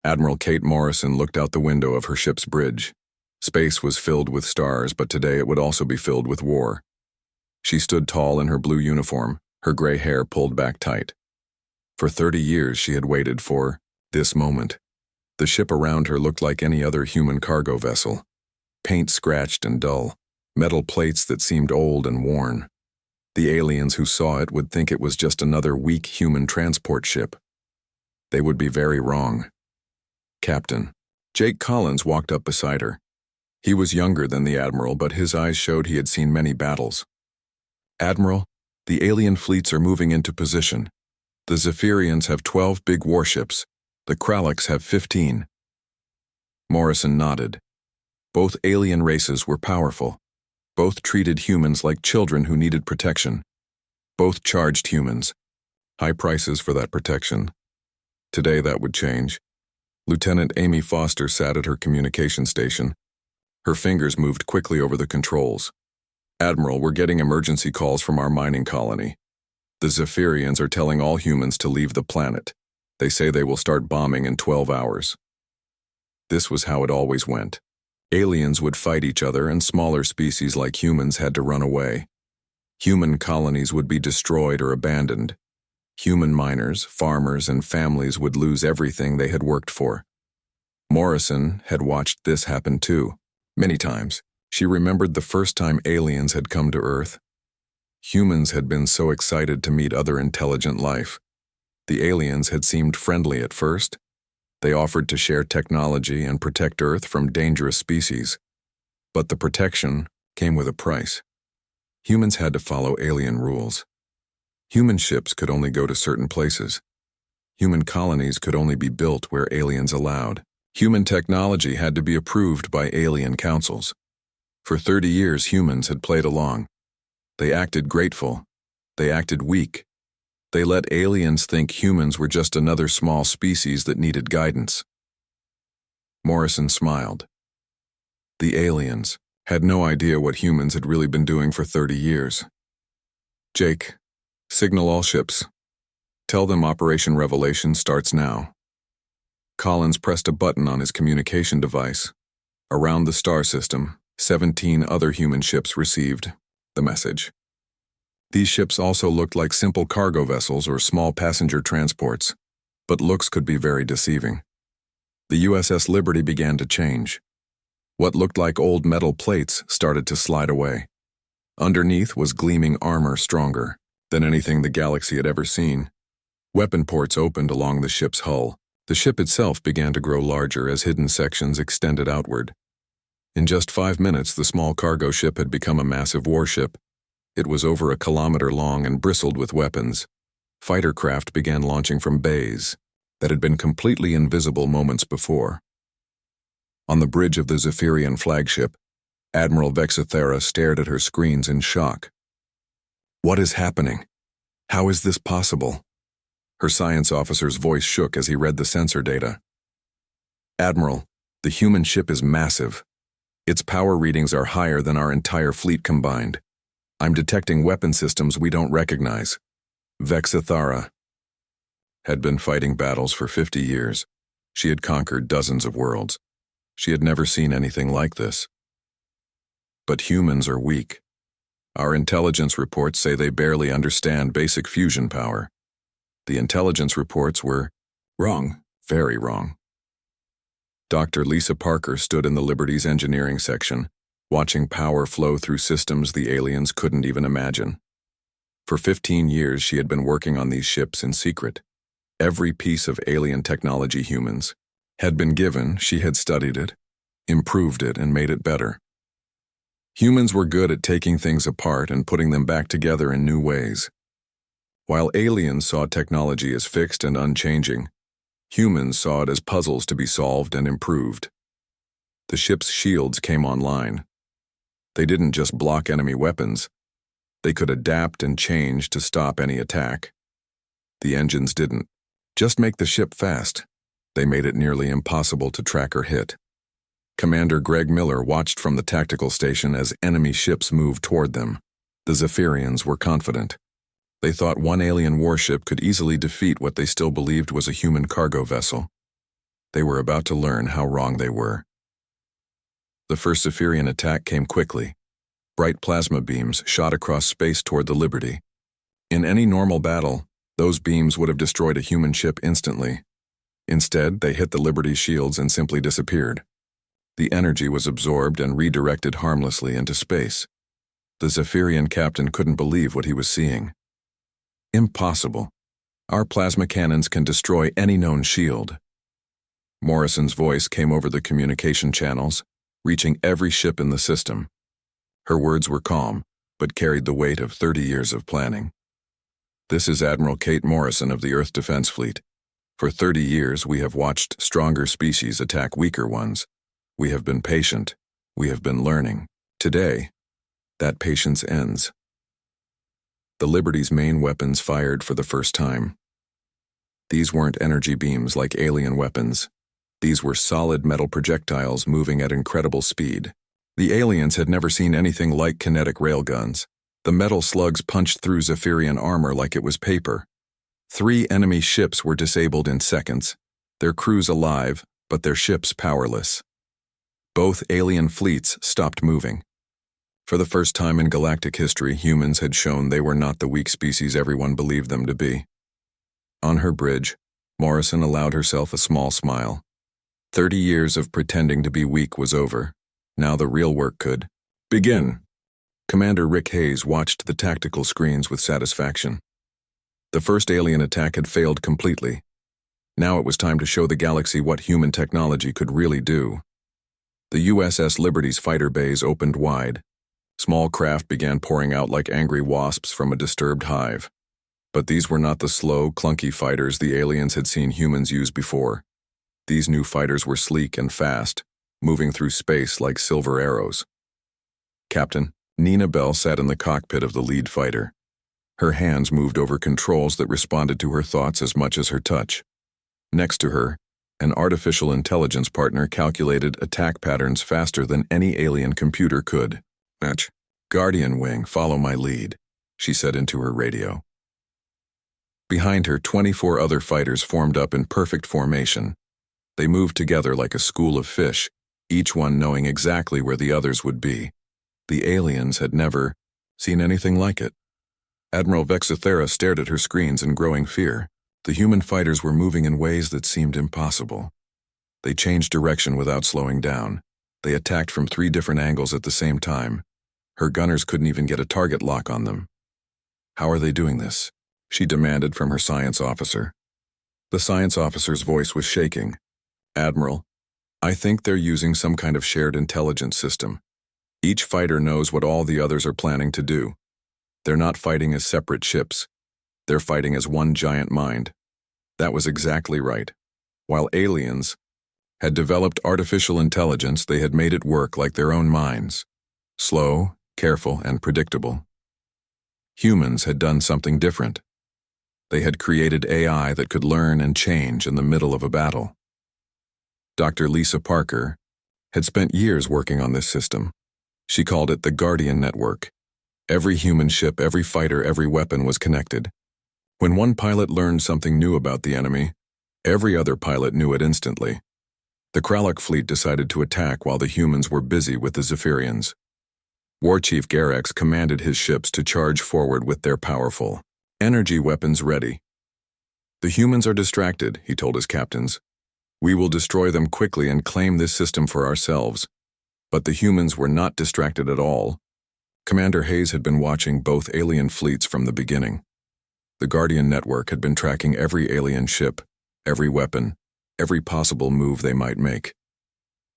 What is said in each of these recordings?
Admiral Kate Morrison looked out the window of her ship's bridge. Space was filled with stars, but today it would also be filled with war. She stood tall in her blue uniform, her gray hair pulled back tight. For 30 years she had waited for this moment. The ship around her looked like any other human cargo vessel. Paint scratched and dull, metal plates that seemed old and worn. The aliens who saw it would think it was just another weak human transport ship. They would be very wrong. Captain Jake Collins walked up beside her. He was younger than the Admiral, but his eyes showed he had seen many battles. Admiral, the alien fleets are moving into position. The Zephyrians have 12 big warships. The Kralliks have 15. Morrison nodded. Both alien races were powerful. Both treated humans like children who needed protection. Both charged humans. High prices for that protection. Today that would change. Lieutenant Amy Foster sat at her communication station. Her fingers moved quickly over the controls. Admiral, we're getting emergency calls from our mining colony. The Zephyrians are telling all humans to leave the planet. They say they will start bombing in 12 hours. This was how it always went. Aliens would fight each other and smaller species like humans had to run away. Human colonies would be destroyed or abandoned. Human miners, farmers, and families would lose everything they had worked for. Morrison had watched this happen too, many times. She remembered the first time aliens had come to Earth. Humans had been so excited to meet other intelligent life. The aliens had seemed friendly at first. They offered to share technology and protect Earth from dangerous species. But the protection came with a price. Humans had to follow alien rules. Human ships could only go to certain places. Human colonies could only be built where aliens allowed. Human technology had to be approved by alien councils. For 30 years, humans had played along. They acted grateful. They acted weak. They let aliens think humans were just another small species that needed guidance. Morrison smiled. The aliens had no idea what humans had really been doing for 30 years. Jake, signal all ships. Tell them Operation Revelation starts now. Collins pressed a button on his communication device. Around the star system, 17 other human ships received the message. These ships also looked like simple cargo vessels or small passenger transports, but looks could be very deceiving. The USS Liberty began to change. What looked like old metal plates started to slide away. Underneath was gleaming armor stronger than anything the galaxy had ever seen. Weapon ports opened along the ship's hull. The ship itself began to grow larger as hidden sections extended outward. In just 5 minutes, the small cargo ship had become a massive warship. It was over 1 kilometer long and bristled with weapons. Fighter craft began launching from bays that had been completely invisible moments before. On the bridge of the Zephyrian flagship, Admiral Vexithera stared at her screens in shock. What is happening? How is this possible? Her science officer's voice shook as he read the sensor data. Admiral, the human ship is massive. Its power readings are higher than our entire fleet combined. I'm detecting weapon systems we don't recognize. Vexithara had been fighting battles for 50 years. She had conquered dozens of worlds. She had never seen anything like this. But humans are weak. Our intelligence reports say they barely understand basic fusion power. The intelligence reports were wrong, very wrong. Dr. Lisa Parker stood in the Liberty's engineering section, watching power flow through systems the aliens couldn't even imagine. For 15 years, she had been working on these ships in secret. Every piece of alien technology humans had been given, she had studied it, improved it, and made it better. Humans were good at taking things apart and putting them back together in new ways. While aliens saw technology as fixed and unchanging, humans saw it as puzzles to be solved and improved. The ship's shields came online. They didn't just block enemy weapons. They could adapt and change to stop any attack. The engines didn't just make the ship fast. They made it nearly impossible to track or hit. Commander Greg Miller watched from the tactical station as enemy ships moved toward them. The Zephyrians were confident. They thought one alien warship could easily defeat what they still believed was a human cargo vessel. They were about to learn how wrong they were. The first Zephyrian attack came quickly. Bright plasma beams shot across space toward the Liberty. In any normal battle, those beams would have destroyed a human ship instantly. Instead, they hit the Liberty's shields and simply disappeared. The energy was absorbed and redirected harmlessly into space. The Zephyrian captain couldn't believe what he was seeing. Impossible. Our plasma cannons can destroy any known shield. Morrison's voice came over the communication channels, reaching every ship in the system. Her words were calm, but carried the weight of 30 years of planning. This is Admiral Kate Morrison of the Earth Defense Fleet. For 30 years, we have watched stronger species attack weaker ones. We have been patient. We have been learning. Today, that patience ends. The Liberty's main weapons fired for the first time. These weren't energy beams like alien weapons. These were solid metal projectiles moving at incredible speed. The aliens had never seen anything like kinetic railguns. The metal slugs punched through Zephyrian armor like it was paper. 3 enemy ships were disabled in seconds, their crews alive, but their ships powerless. Both alien fleets stopped moving. For the first time in galactic history, humans had shown they were not the weak species everyone believed them to be. On her bridge, Morrison allowed herself a small smile. 30 years of pretending to be weak was over. Now the real work could begin. Commander Rick Hayes watched the tactical screens with satisfaction. The first alien attack had failed completely. Now it was time to show the galaxy what human technology could really do. The USS Liberty's fighter bays opened wide. Small craft began pouring out like angry wasps from a disturbed hive. But these were not the slow, clunky fighters the aliens had seen humans use before. These new fighters were sleek and fast, moving through space like silver arrows. Captain Nina Bell sat in the cockpit of the lead fighter. Her hands moved over controls that responded to her thoughts as much as her touch. Next to her, an artificial intelligence partner calculated attack patterns faster than any alien computer could. "Match. Guardian Wing, follow my lead," she said into her radio. Behind her, 24 other fighters formed up in perfect formation. They moved together like a school of fish, each one knowing exactly where the others would be. The aliens had never seen anything like it. Admiral Vexithera stared at her screens in growing fear. The human fighters were moving in ways that seemed impossible. They changed direction without slowing down. They attacked from 3 different angles at the same time. Her gunners couldn't even get a target lock on them. "How are they doing this?" she demanded from her science officer. The science officer's voice was shaking. "Admiral, I think they're using some kind of shared intelligence system. Each fighter knows what all the others are planning to do. They're not fighting as separate ships. They're fighting as one giant mind." That was exactly right. While aliens had developed artificial intelligence, they had made it work like their own minds. Slow, careful, and predictable. Humans had done something different. They had created AI that could learn and change in the middle of a battle. Dr. Lisa Parker had spent years working on this system. She called it the Guardian Network. Every human ship, every fighter, every weapon was connected. When one pilot learned something new about the enemy, every other pilot knew it instantly. The Kralak fleet decided to attack while the humans were busy with the Zephyrians. War Chief Garex commanded his ships to charge forward with their powerful energy weapons ready. "The humans are distracted," he told his captains. "We will destroy them quickly and claim this system for ourselves." But the humans were not distracted at all. Commander Hayes had been watching both alien fleets from the beginning. The Guardian Network had been tracking every alien ship, every weapon, every possible move they might make.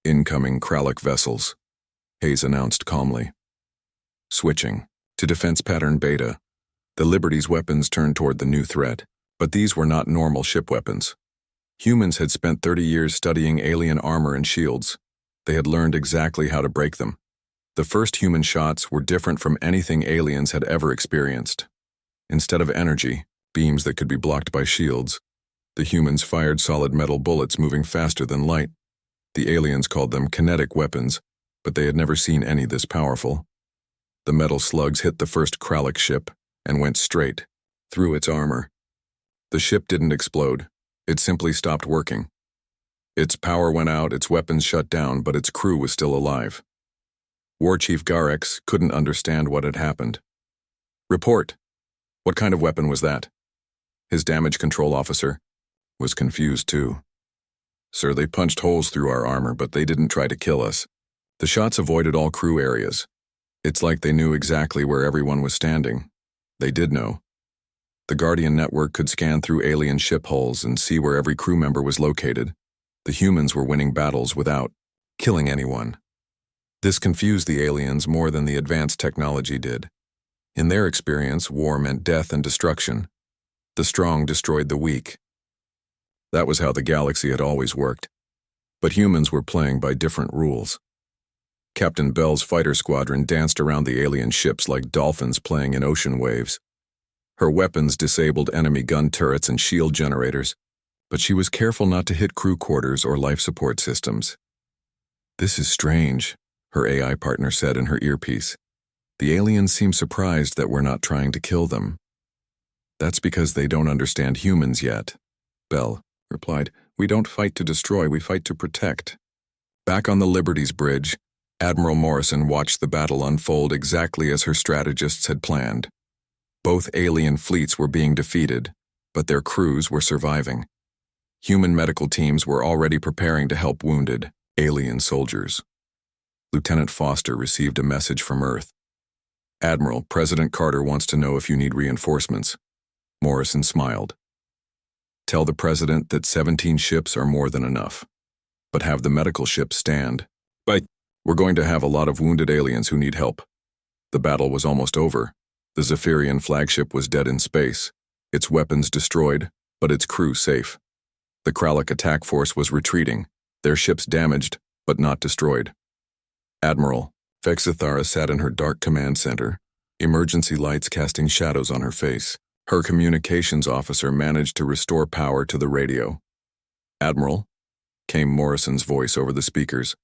"Incoming Kralak vessels," Hayes announced calmly. Switching to Defense Pattern Beta, the Liberty's weapons turned toward the new threat. But these were not normal ship weapons. Humans had spent 30 years studying alien armor and shields. They had learned exactly how to break them. The first human shots were different from anything aliens had ever experienced. Instead of energy, beams that could be blocked by shields, the humans fired solid metal bullets moving faster than light. The aliens called them kinetic weapons, but they had never seen any this powerful. The metal slugs hit the first Kralak ship and went straight through its armor. The ship didn't explode. It simply stopped working. Its power went out, its weapons shut down, but its crew was still alive. War Chief Garex couldn't understand what had happened. Report. What kind of weapon was that? His damage control officer was confused too. Sir, they punched holes through our armor, but they didn't try to kill us. The shots avoided all crew areas. It's like they knew exactly where everyone was standing. They did know. The Guardian network could scan through alien ship hulls and see where every crew member was located. The humans were winning battles without killing anyone. This confused the aliens more than the advanced technology did. In their experience, war meant death and destruction. The strong destroyed the weak. That was how the galaxy had always worked. But humans were playing by different rules. Captain Bell's fighter squadron danced around the alien ships like dolphins playing in ocean waves. Her weapons disabled enemy gun turrets and shield generators, but she was careful not to hit crew quarters or life support systems. "This is strange," her AI partner said in her earpiece. "The aliens seem surprised that we're not trying to kill them." "That's because they don't understand humans yet," Bell replied. "We don't fight to destroy, we fight to protect." Back on the Liberty's bridge, Admiral Morrison watched the battle unfold exactly as her strategists had planned. Both alien fleets were being defeated, but their crews were surviving. Human medical teams were already preparing to help wounded alien soldiers. Lieutenant Foster received a message from Earth. "Admiral, President Carter wants to know if you need reinforcements." Morrison smiled. "Tell the President that 17 ships are more than enough, but have the medical ships stand. We're going to have a lot of wounded aliens who need help." The battle was almost over. The Zephyrian flagship was dead in space, its weapons destroyed, but its crew safe. The Krallic attack force was retreating, their ships damaged, but not destroyed. Admiral Vexithara sat in her dark command center, emergency lights casting shadows on her face. Her communications officer managed to restore power to the radio. "Admiral," came Morrison's voice over the speakers.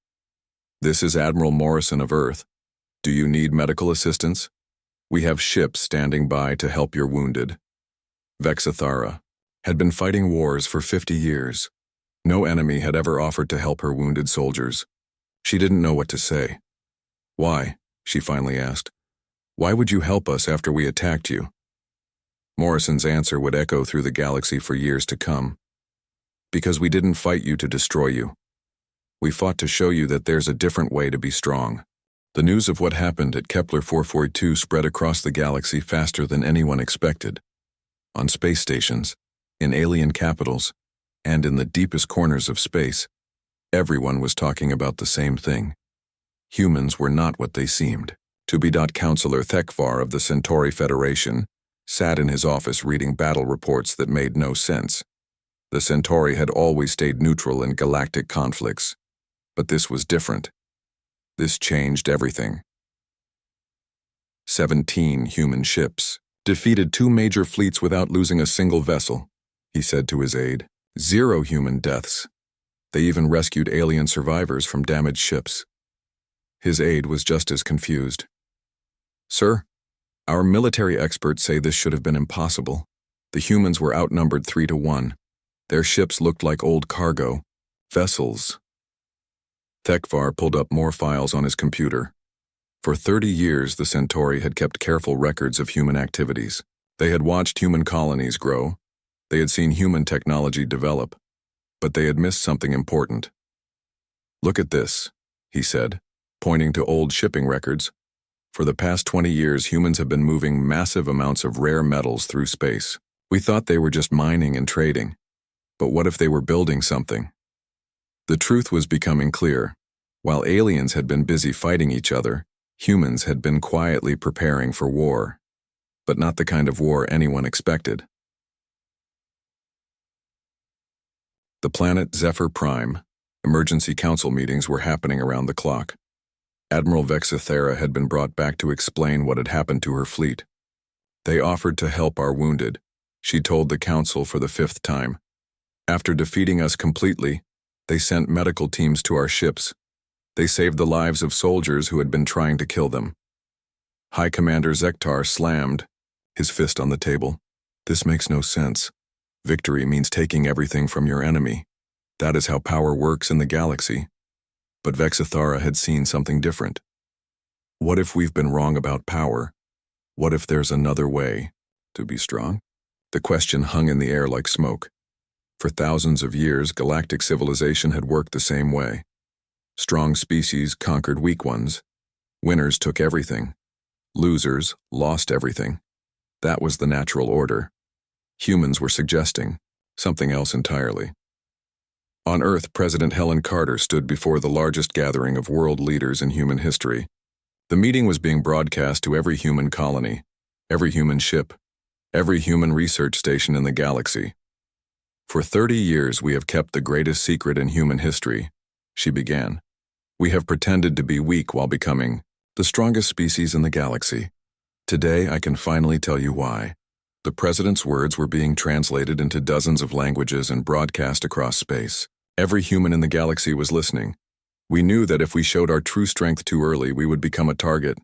"This is Admiral Morrison of Earth. Do you need medical assistance? We have ships standing by to help your wounded." Vexithara had been fighting wars for 50 years. No enemy had ever offered to help her wounded soldiers. She didn't know what to say. "Why?" she finally asked. "Why would you help us after we attacked you?" Morrison's answer would echo through the galaxy for years to come. "Because we didn't fight you to destroy you. We fought to show you that there's a different way to be strong." The news of what happened at Kepler 442 spread across the galaxy faster than anyone expected. On space stations, in alien capitals, and in the deepest corners of space, everyone was talking about the same thing. Humans were not what they seemed. Counselor Thekvar of the Centauri Federation sat in his office reading battle reports that made no sense. The Centauri had always stayed neutral in galactic conflicts, but this was different. This changed everything. 17 human ships defeated 2 major fleets without losing a single vessel, he said to his aide. 0 human deaths. They even rescued alien survivors from damaged ships. His aide was just as confused. "Sir, our military experts say this should have been impossible. The humans were outnumbered 3 to 1. Their ships looked like old cargo vessels." Thekvar pulled up more files on his computer. For 30 years, the Centauri had kept careful records of human activities. They had watched human colonies grow. They had seen human technology develop. But they had missed something important. "Look at this," he said, pointing to old shipping records. "For the past 20 years, humans have been moving massive amounts of rare metals through space. We thought they were just mining and trading. But what if they were building something?" The truth was becoming clear. While aliens had been busy fighting each other, humans had been quietly preparing for war. But not the kind of war anyone expected. The planet Zephyr Prime. Emergency council meetings were happening around the clock. Admiral Vexithara had been brought back to explain what had happened to her fleet. "They offered to help our wounded," she told the council for the 5th time. "After defeating us completely, they sent medical teams to our ships. They saved the lives of soldiers who had been trying to kill them." High Commander Zektar slammed his fist on the table. "This makes no sense. Victory means taking everything from your enemy. That is how power works in the galaxy. But Vexithara had seen something different. What if we've been wrong about power? What if there's another way to be strong? The question hung in the air like smoke. For thousands of years, galactic civilization had worked the same way. Strong species conquered weak ones. Winners took everything. Losers lost everything. That was the natural order. Humans were suggesting something else entirely. On Earth, President Helen Carter stood before the largest gathering of world leaders in human history. The meeting was being broadcast to every human colony, every human ship, every human research station in the galaxy. For 30 years, we have kept the greatest secret in human history, she began. We have pretended to be weak while becoming the strongest species in the galaxy. Today, I can finally tell you why. The president's words were being translated into dozens of languages and broadcast across space. Every human in the galaxy was listening. We knew that if we showed our true strength too early, we would become a target.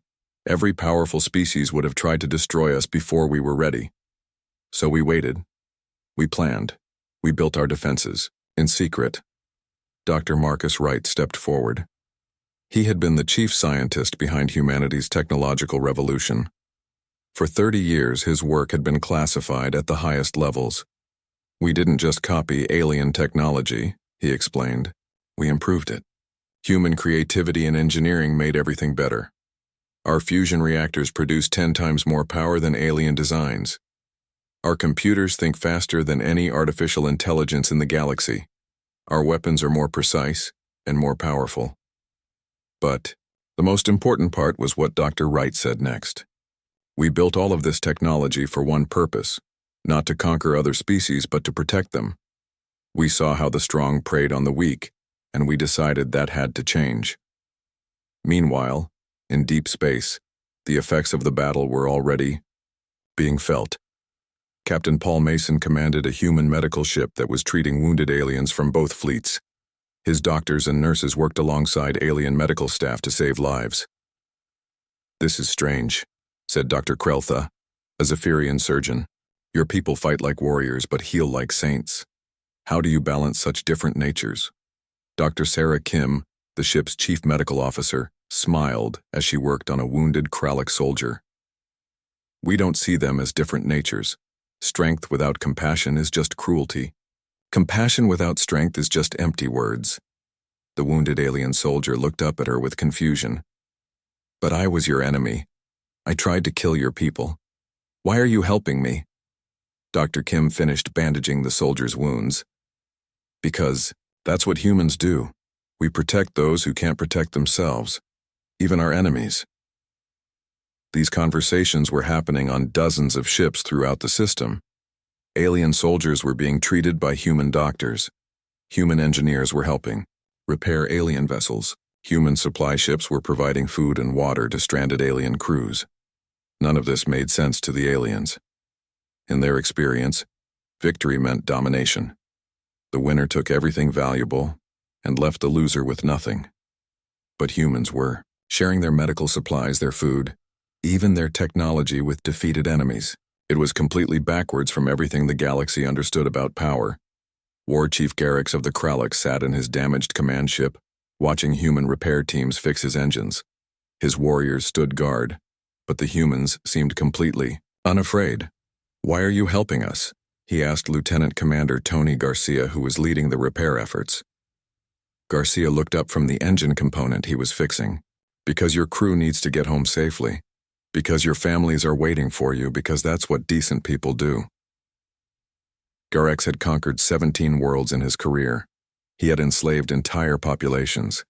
Every powerful species would have tried to destroy us before we were ready. So we waited. We planned. We built our defenses, in secret. Dr. Marcus Wright stepped forward. He had been the chief scientist behind humanity's technological revolution. For 30 years, his work had been classified at the highest levels. We didn't just copy alien technology, he explained. We improved it. Human creativity and engineering made everything better. Our fusion reactors produce 10 times more power than alien designs. Our computers think faster than any artificial intelligence in the galaxy. Our weapons are more precise and more powerful. But the most important part was what Dr. Wright said next. We built all of this technology for one purpose, not to conquer other species, but to protect them. We saw how the strong preyed on the weak, and we decided that had to change. Meanwhile, in deep space, the effects of the battle were already being felt. Captain Paul Mason commanded a human medical ship that was treating wounded aliens from both fleets. His doctors and nurses worked alongside alien medical staff to save lives. This is strange, said Dr. Kreltha, a Zephyrian surgeon. Your people fight like warriors but heal like saints. How do you balance such different natures? Dr. Sarah Kim, the ship's chief medical officer, smiled as she worked on a wounded Krallic soldier. We don't see them as different natures. Strength without compassion is just cruelty. Compassion without strength is just empty words. The wounded alien soldier looked up at her with confusion. But I was your enemy. I tried to kill your people. Why are you helping me? Dr. Kim finished bandaging the soldier's wounds. Because that's what humans do. We protect those who can't protect themselves, even our enemies. These conversations were happening on dozens of ships throughout the system. Alien soldiers were being treated by human doctors. Human engineers were helping repair alien vessels. Human supply ships were providing food and water to stranded alien crews. None of this made sense to the aliens. In their experience, victory meant domination. The winner took everything valuable and left the loser with nothing. But humans were sharing their medical supplies, their food, even their technology with defeated enemies. It was completely backwards from everything the galaxy understood about power. War Chief Garrix of the Krallic sat in his damaged command ship, watching human repair teams fix his engines. His warriors stood guard, but the humans seemed completely unafraid. Why are you helping us? He asked Lieutenant Commander Tony Garcia, who was leading the repair efforts. Garcia looked up from the engine component he was fixing. Because your crew needs to get home safely. Because your families are waiting for you, because that's what decent people do. Garrix had conquered 17 worlds in his career. He had enslaved entire populations.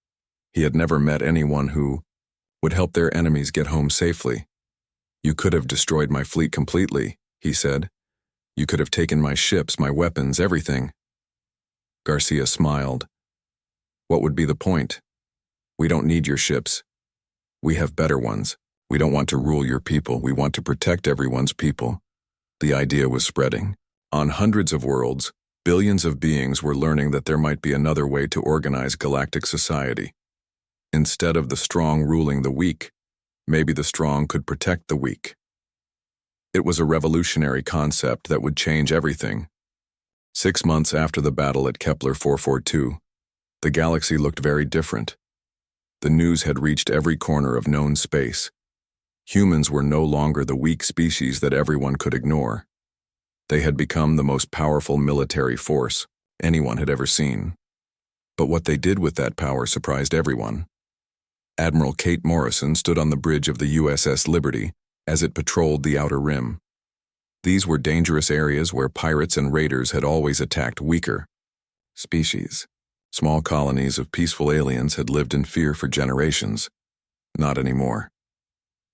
He had never met anyone who would help their enemies get home safely. You could have destroyed my fleet completely, he said. You could have taken my ships, my weapons, everything. Garcia smiled. What would be the point? We don't need your ships. We have better ones. We don't want to rule your people. We want to protect everyone's people. The idea was spreading. On hundreds of worlds, billions of beings were learning that there might be another way to organize galactic society. Instead of the strong ruling the weak, maybe the strong could protect the weak. It was a revolutionary concept that would change everything. 6 months after the battle at Kepler 442, the galaxy looked very different. The news had reached every corner of known space. Humans were no longer the weak species that everyone could ignore. They had become the most powerful military force anyone had ever seen. But what they did with that power surprised everyone. Admiral Kate Morrison stood on the bridge of the USS Liberty as it patrolled the Outer Rim. These were dangerous areas where pirates and raiders had always attacked weaker species. Small colonies of peaceful aliens had lived in fear for generations. Not anymore.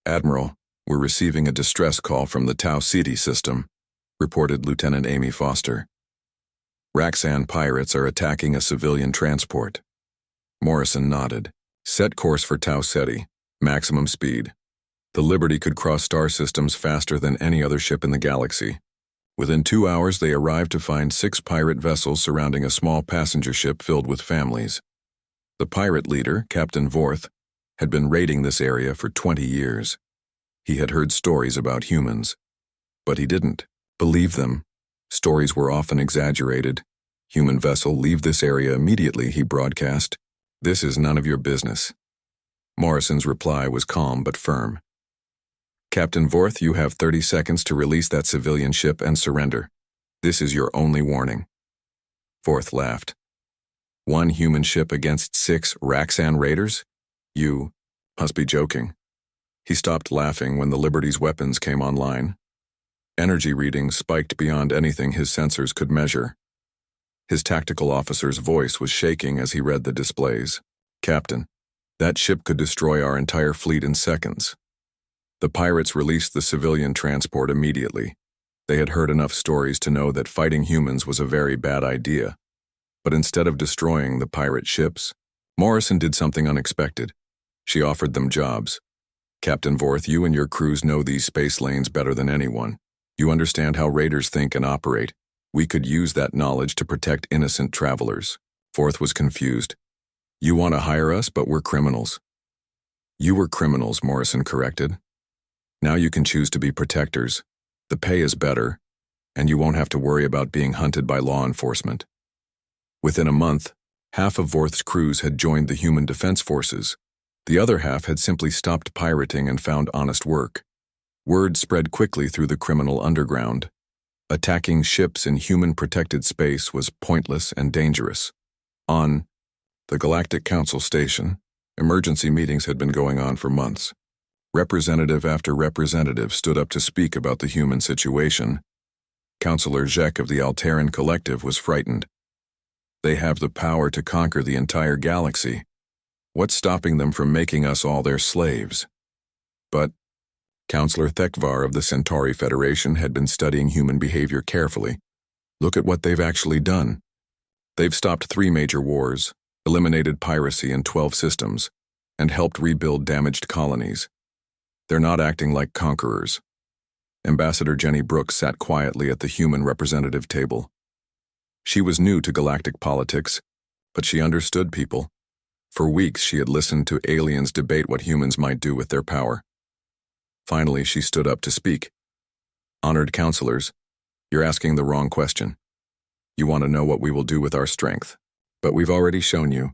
"Admiral, we're receiving a distress call from the Tau Ceti system," reported Lieutenant Amy Foster. "Raxan pirates are attacking a civilian transport." Morrison nodded. "Set course for Tau Ceti. Maximum speed." The Liberty could cross star systems faster than any other ship in the galaxy. Within 2 hours, they arrived to find 6 pirate vessels surrounding a small passenger ship filled with families. The pirate leader, Captain Vorth, had been raiding this area for 20 years. He had heard stories about humans, but he didn't believe them. Stories were often exaggerated. "Human vessel, leave this area immediately," he broadcast. "This is none of your business." Morrison's reply was calm but firm. "Captain Vorth, you have 30 seconds to release that civilian ship and surrender. This is your only warning." Vorth laughed. "One human ship against 6 Raxan raiders? You must be joking." He stopped laughing when the Liberty's weapons came online. Energy readings spiked beyond anything his sensors could measure. His tactical officer's voice was shaking as he read the displays. "Captain, that ship could destroy our entire fleet in seconds." The pirates released the civilian transport immediately. They had heard enough stories to know that fighting humans was a very bad idea. But instead of destroying the pirate ships, Morrison did something unexpected. She offered them jobs. "Captain Vorth, you and your crews know these space lanes better than anyone. You understand how raiders think and operate. We could use that knowledge to protect innocent travelers." Vorth was confused. "You want to hire us, but we're criminals." "You were criminals," Morrison corrected. "Now you can choose to be protectors. The pay is better, and you won't have to worry about being hunted by law enforcement." Within a month, half of Vorth's crews had joined the Human Defense Forces. The other half had simply stopped pirating and found honest work. Word spread quickly through the criminal underground. Attacking ships in human-protected space was pointless and dangerous. On the Galactic Council station, emergency meetings had been going on for months. Representative after representative stood up to speak about the human situation. Councillor Zek of the Alteran Collective was frightened. "They have the power to conquer the entire galaxy. What's stopping them from making us all their slaves?" But Councillor Thekvar of the Centauri Federation had been studying human behavior carefully. "Look at what they've actually done. They've stopped 3 major wars, eliminated piracy in 12 systems, and helped rebuild damaged colonies. They're not acting like conquerors." Ambassador Jenny Brooks sat quietly at the human representative table. She was new to galactic politics, but she understood people. For weeks she had listened to aliens debate what humans might do with their power. Finally, she stood up to speak. "Honored councilors, you're asking the wrong question. You want to know what we will do with our strength. But we've already shown you.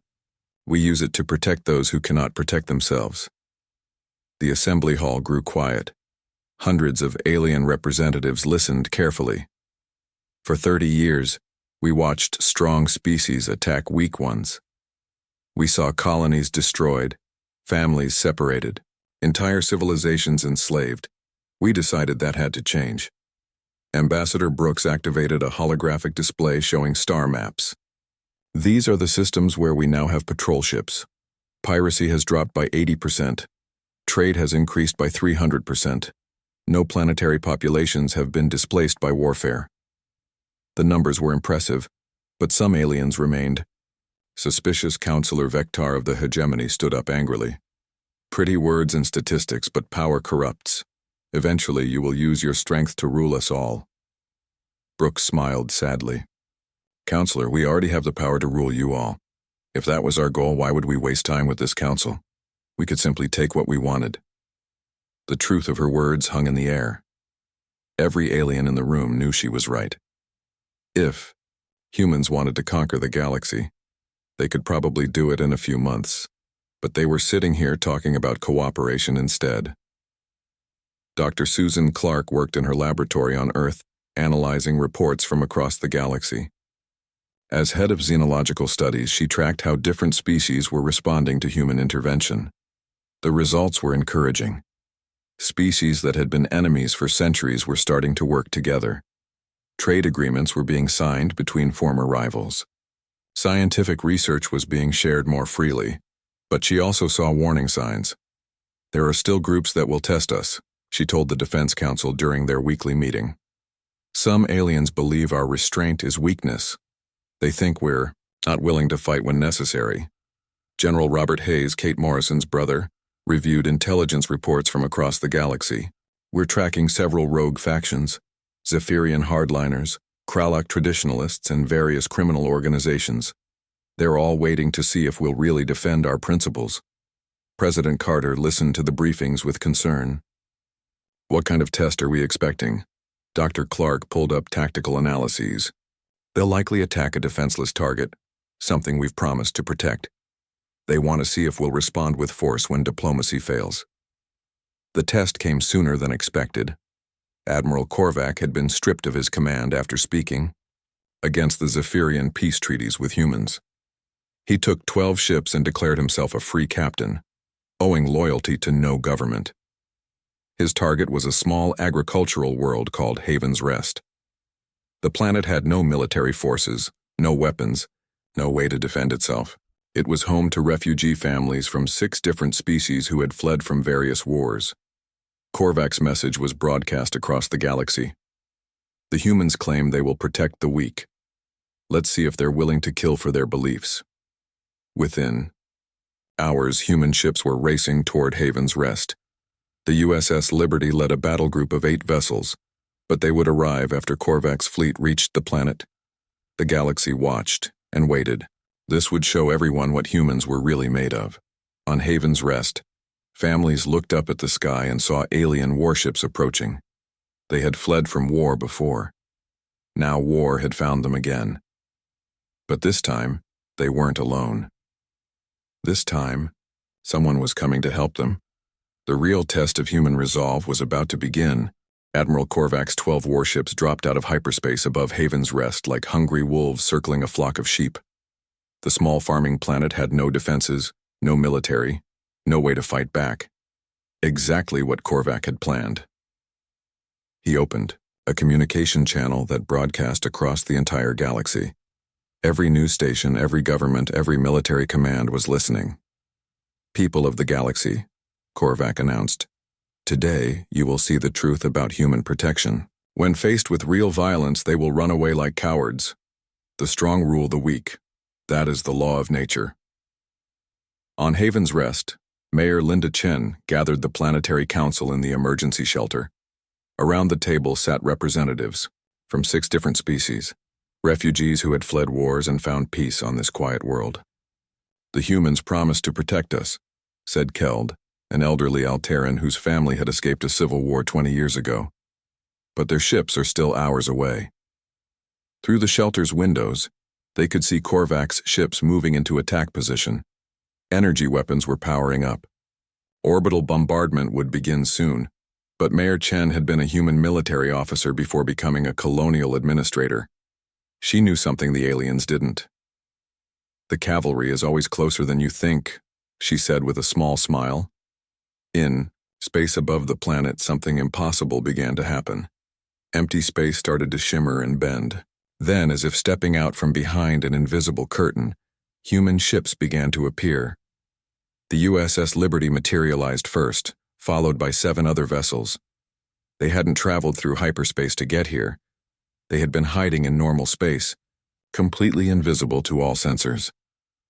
We use it to protect those who cannot protect themselves." The assembly hall grew quiet. Hundreds of alien representatives listened carefully. For 30 years, we watched strong species attack weak ones. We saw colonies destroyed, families separated, entire civilizations enslaved. We decided that had to change. Ambassador Brooks activated a holographic display showing star maps. "These are the systems where we now have patrol ships. Piracy has dropped by 80%. Trade has increased by 300%. No planetary populations have been displaced by warfare." The numbers were impressive, but some aliens remained. Suspicious Councillor Vectar of the Hegemony stood up angrily. "Pretty words and statistics, but power corrupts. Eventually you will use your strength to rule us all." Brooks smiled sadly. "Councillor, we already have the power to rule you all. If that was our goal, why would we waste time with this council? We could simply take what we wanted." The truth of her words hung in the air. Every alien in the room knew she was right. If Humans wanted to conquer the galaxy. They could probably do it in a few months, but they were sitting here talking about cooperation instead. Dr. Susan Clark worked in her laboratory on Earth, analyzing reports from across the galaxy. As head of xenological studies, she tracked how different species were responding to human intervention. The results were encouraging. Species that had been enemies for centuries were starting to work together. Trade agreements were being signed between former rivals. Scientific research was being shared more freely, but she also saw warning signs. There are still groups that will test us, she told the Defense Council during their weekly meeting. Some aliens believe our restraint is weakness. They think we're not willing to fight when necessary. General Robert Hayes, Kate Morrison's brother, reviewed intelligence reports from across the galaxy. We're tracking several rogue factions, Zephyrian hardliners, Kralak traditionalists, and various criminal organizations. They're all waiting to see if we'll really defend our principles. President Carter listened to the briefings with concern. What kind of test are we expecting? Dr. Clark pulled up tactical analyses. They'll likely attack a defenseless target, something we've promised to protect. They want to see if we'll respond with force when diplomacy fails. The test came sooner than expected. Admiral Korvac had been stripped of his command after speaking against the Zephyrian peace treaties with humans. He took 12 ships and declared himself a free captain, owing loyalty to no government. His target was a small agricultural world called Haven's Rest. The planet had no military forces, no weapons, no way to defend itself. It was home to refugee families from 6 different species who had fled from various wars. Korvac's message was broadcast across the galaxy. The humans claim they will protect the weak. Let's see if they're willing to kill for their beliefs. Within hours, human ships were racing toward Haven's Rest. The USS Liberty led a battle group of 8 vessels, but they would arrive after Korvac's fleet reached the planet. The galaxy watched and waited. This would show everyone what humans were really made of. On Haven's Rest, families looked up at the sky and saw alien warships approaching. They had fled from war before. Now war had found them again. But this time, they weren't alone. This time, someone was coming to help them. The real test of human resolve was about to begin. Admiral Korvac's 12 warships dropped out of hyperspace above Haven's Rest like hungry wolves circling a flock of sheep. The small farming planet had no defenses, no military, no way to fight back. Exactly what Korvac had planned. He opened a communication channel that broadcast across the entire galaxy. Every news station, every government, every military command was listening. People of the galaxy, Korvac announced, today you will see the truth about human protection. When faced with real violence, they will run away like cowards. The strong rule the weak. That is the law of nature. On Haven's Rest, Mayor Linda Chen gathered the Planetary Council in the emergency shelter. Around the table sat representatives from 6 different species, refugees who had fled wars and found peace on this quiet world. The humans promised to protect us, said Keld, an elderly Alteran whose family had escaped a civil war 20 years ago. But their ships are still hours away. Through the shelter's windows, they could see Korvac's ships moving into attack position. Energy weapons were powering up. Orbital bombardment would begin soon, but Mayor Chen had been a human military officer before becoming a colonial administrator. She knew something the aliens didn't. The cavalry is always closer than you think, she said with a small smile. In space above the planet, something impossible began to happen. Empty space started to shimmer and bend. Then, as if stepping out from behind an invisible curtain, human ships began to appear. The USS Liberty materialized first, followed by 7 other vessels. They hadn't traveled through hyperspace to get here. They had been hiding in normal space, completely invisible to all sensors.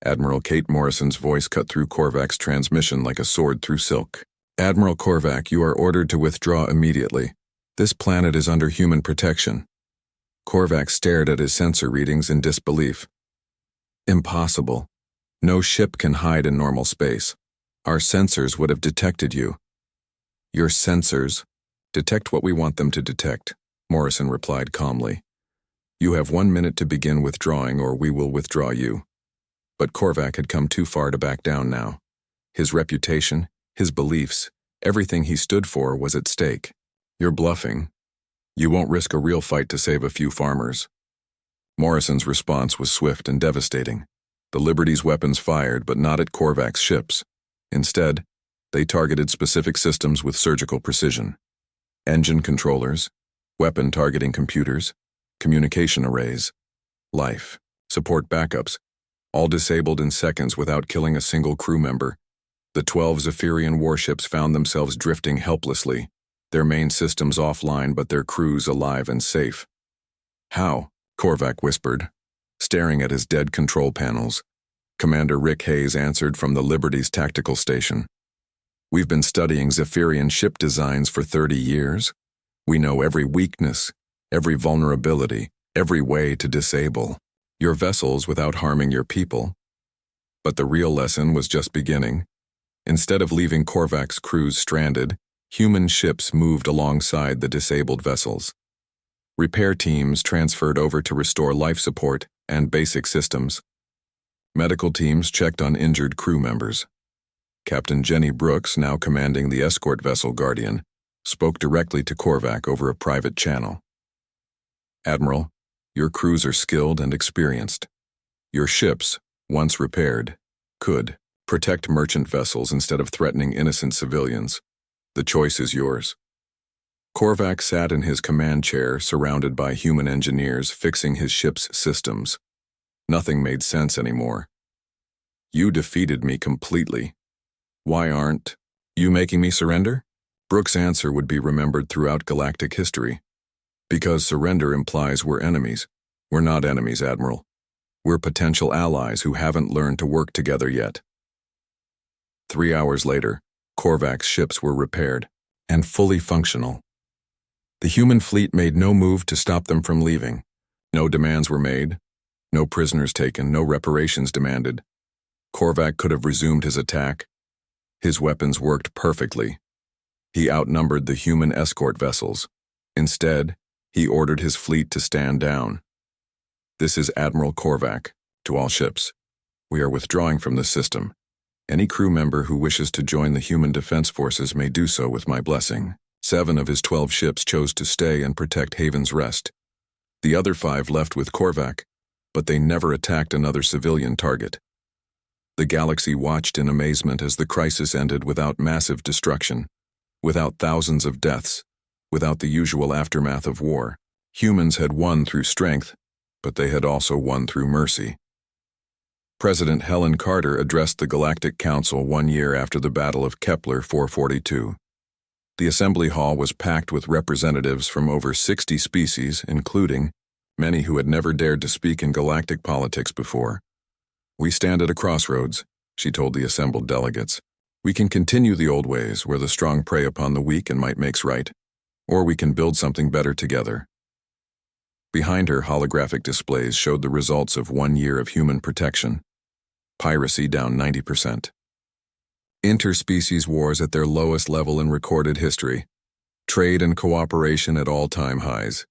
Admiral Kate Morrison's voice cut through Korvac's transmission like a sword through silk. Admiral Korvac, you are ordered to withdraw immediately. This planet is under human protection. Korvac stared at his sensor readings in disbelief. Impossible. No ship can hide in normal space. Our sensors would have detected you. Your sensors detect what we want them to detect, Morrison replied calmly. You have 1 minute to begin withdrawing or we will withdraw you. But Korvac had come too far to back down now. His reputation, his beliefs, everything he stood for was at stake. You're bluffing. You won't risk a real fight to save a few farmers. Morrison's response was swift and devastating. The Liberty's weapons fired, but not at Korvac's ships. Instead, they targeted specific systems with surgical precision. Engine controllers, weapon targeting computers, communication arrays, life, support backups, all disabled in seconds without killing a single crew member. The 12 Zephyrian warships found themselves drifting helplessly, their main systems offline but their crews alive and safe. How? Korvac whispered, staring at his dead control panels. Commander Rick Hayes answered from the Liberty's tactical station. We've been studying Zephyrian ship designs for 30 years. We know every weakness, every vulnerability, every way to disable your vessels without harming your people. But the real lesson was just beginning. Instead of leaving Korvac's crews stranded, human ships moved alongside the disabled vessels. Repair teams transferred over to restore life support and basic systems. Medical teams checked on injured crew members. Captain Jenny Brooks, now commanding the escort vessel Guardian, spoke directly to Korvac over a private channel. Admiral, your crews are skilled and experienced. Your ships, once repaired, could protect merchant vessels instead of threatening innocent civilians. The choice is yours. Korvac sat in his command chair, surrounded by human engineers fixing his ship's systems. Nothing made sense anymore. You defeated me completely. Why aren't you making me surrender? Brooks' answer would be remembered throughout galactic history. Because surrender implies we're enemies. We're not enemies, Admiral. We're potential allies who haven't learned to work together yet. 3 hours later, Korvac's ships were repaired and fully functional. The human fleet made no move to stop them from leaving. No demands were made, no prisoners taken, no reparations demanded. Korvac could have resumed his attack. His weapons worked perfectly. He outnumbered the human escort vessels. Instead, he ordered his fleet to stand down. This is Admiral Korvac. To all ships, we are withdrawing from the system. Any crew member who wishes to join the human defense forces may do so with my blessing. 7 of his 12 ships chose to stay and protect Haven's Rest. The other 5 left with Korvac, but they never attacked another civilian target. The galaxy watched in amazement as the crisis ended without massive destruction, without thousands of deaths, without the usual aftermath of war. Humans had won through strength, but they had also won through mercy. President Helen Carter addressed the Galactic Council 1 year after the Battle of Kepler 442. The assembly hall was packed with representatives from over 60 species, including many who had never dared to speak in galactic politics before. We stand at a crossroads, she told the assembled delegates. We can continue the old ways where the strong prey upon the weak and might makes right, or we can build something better together. Behind her, holographic displays showed the results of 1 year of human protection. Piracy down 90%. Interspecies wars at their lowest level in recorded history. Trade and cooperation at all-time highs.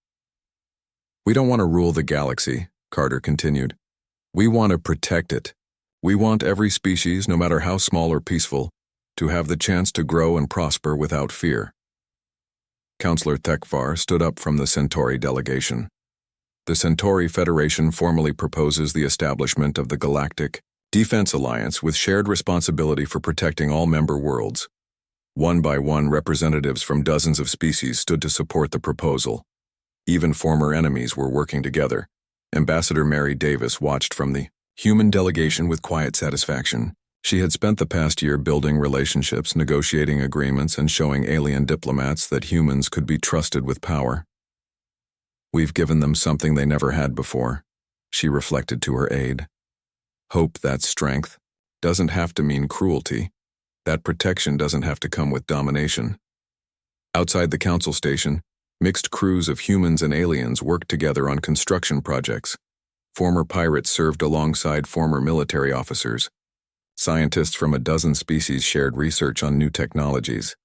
We don't want to rule the galaxy, Carter continued. We want to protect it. We want every species, no matter how small or peaceful, to have the chance to grow and prosper without fear. Counselor Thekvar stood up from the Centauri delegation. The Centauri Federation formally proposes the establishment of the Galactic Defense Alliance with shared responsibility for protecting all member worlds. One by one, representatives from dozens of species stood to support the proposal. Even former enemies were working together. Ambassador Mary Davis watched from the human delegation with quiet satisfaction. She had spent the past year building relationships, negotiating agreements, and showing alien diplomats that humans could be trusted with power. We've given them something they never had before, she reflected to her aide. Hope that strength doesn't have to mean cruelty. That protection doesn't have to come with domination. Outside the council station, mixed crews of humans and aliens worked together on construction projects. Former pirates served alongside former military officers. Scientists from a dozen species shared research on new technologies.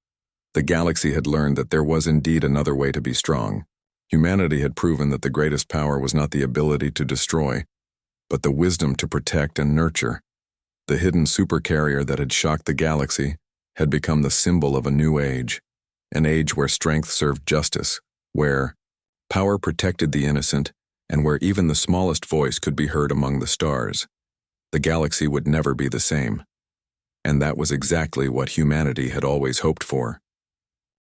The galaxy had learned that there was indeed another way to be strong. Humanity had proven that the greatest power was not the ability to destroy, but the wisdom to protect and nurture. The hidden supercarrier that had shocked the galaxy had become the symbol of a new age, an age where strength served justice, where power protected the innocent, and where even the smallest voice could be heard among the stars. The galaxy would never be the same. And that was exactly what humanity had always hoped for.